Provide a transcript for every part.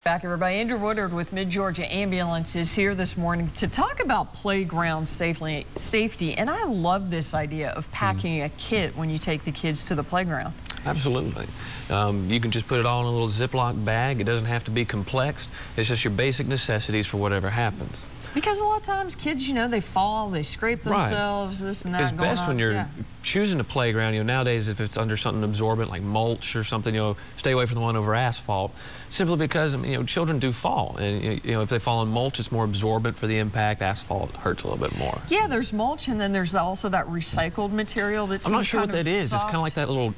Back, everybody. Andrew Woodard with Mid-Georgia Ambulance is here this morning to talk about playground safety. And I love this idea of packing a kit when you take the kids to the playground. Absolutely. You can just put it all in a little Ziploc bag. It doesn't have to be complex. It's just your basic necessities for whatever happens. Because a lot of times kids, you know, they fall, they scrape themselves, this and that. It's best when you're choosing a playground. You know, nowadays if it's under something absorbent like mulch or something, you know, stay away from the one over asphalt. Simply because, you know, children do fall. And, you know, if they fall on mulch, it's more absorbent for the impact. Asphalt hurts a little bit more. Yeah, there's mulch, and then there's also that recycled material that's I'm not sure what that is. It's kind of like that little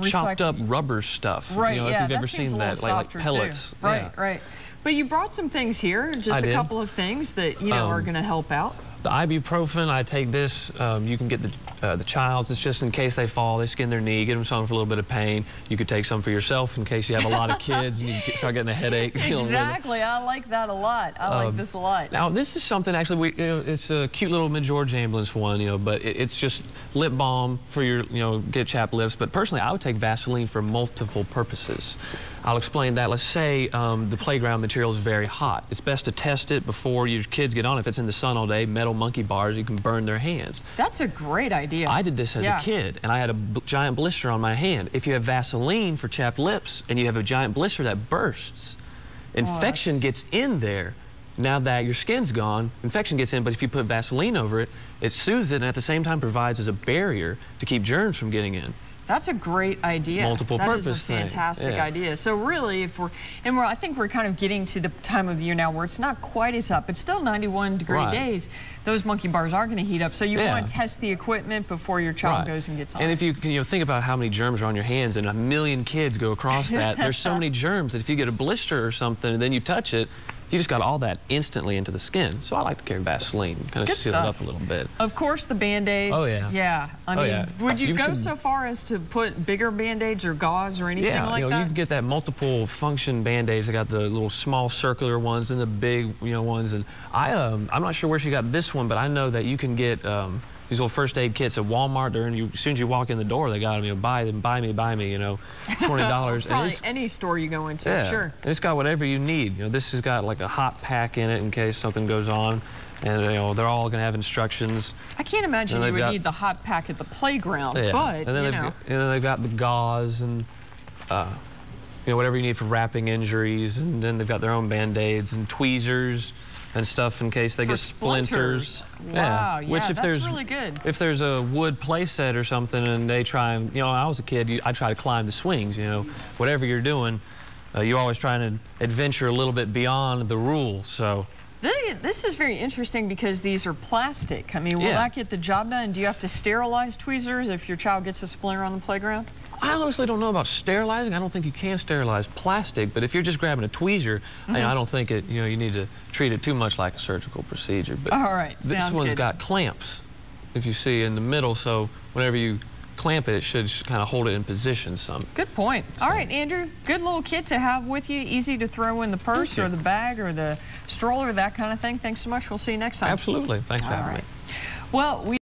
chopped up rubber stuff. Right, you know, yeah, if you've ever seen that, like pellets. Too. Right, right. But you brought some things here, just a couple of things that, you know, are going to help out. The ibuprofen, I take this. You can get the child's. It's just in case they fall, they skin their knee, get them some for a little bit of pain. You could take some for yourself in case you have a lot of kids and you start getting a headache. Exactly. I like that a lot. I like this a lot. Now, this is something actually, it's a cute little Mid-Georgia Ambulance one, you know, but it's just lip balm for your, you know, get chapped lips. But personally, I would take Vaseline for multiple purposes. I'll explain that. Let's say the playground material is very hot. It's best to test it before your kids get on. If it's in the sun all day, metal monkey bars, you can burn their hands. That's a great idea. I did this as a kid, and I had a giant blister on my hand. If you have Vaseline for chapped lips and you have a giant blister that bursts, infection gets in there. Now that your skin's gone, infection gets in, but if you put Vaseline over it, it soothes it and at the same time provides as a barrier to keep germs from getting in. That's a great idea. Multiple purpose That is a fantastic idea. So really, I think we're kind of getting to the time of the year now where it's not quite as hot, but still 91-degree days, those monkey bars are going to heat up. So you want to test the equipment before your child goes and gets on. And if you think about how many germs are on your hands and 1 million kids go across that, there's so many germs that if you get a blister or something and then you touch it, you just got all that instantly into the skin. So I like to carry Vaseline, kind of seal it up a little bit. Of course, the Band-Aids. Oh, yeah. Yeah. I mean, would you go so far as to put bigger Band-Aids or gauze or anything like that? Yeah, you can get that multiple function Band-Aids. They got the little small circular ones and the big, you know, ones. And I'm not sure where she got this one, but I know that you can get these little first aid kits at Walmart. As soon as you walk in the door, they got them, you know, buy me, you know, $20. Probably any store you go into, sure. And it's got whatever you need. You know, this has got like a hot pack in it in case something goes on. And, you know, they're all going to have instructions. I can't imagine you would need the hot pack at the playground, but, and then and then they've got the gauze and, you know, whatever you need for wrapping injuries. And then they've got their own Band-Aids and tweezers and stuff in case they get splinters. Wow, Which if that's really good. If there's a wood play set or something and they try and, you know, when I was a kid, I try to climb the swings, you know, whatever you're doing, you're always trying to adventure a little bit beyond the rules, so. This is very interesting because these are plastic. I mean, will that get the job done? Do you have to sterilize tweezers if your child gets a splinter on the playground? I honestly don't know about sterilizing. I don't think you can sterilize plastic, but if you're just grabbing a tweezer, I don't think you know, you need to treat it too much like a surgical procedure. But all right, this one's got clamps, if you see in the middle, so whenever you clamp it, it should kind of hold it in position some. Good point. All right, Andrew, good little kit to have with you, easy to throw in the purse or the bag or the stroller, that kind of thing. Thanks so much. We'll see you next time. Absolutely. Thanks for having me. Well,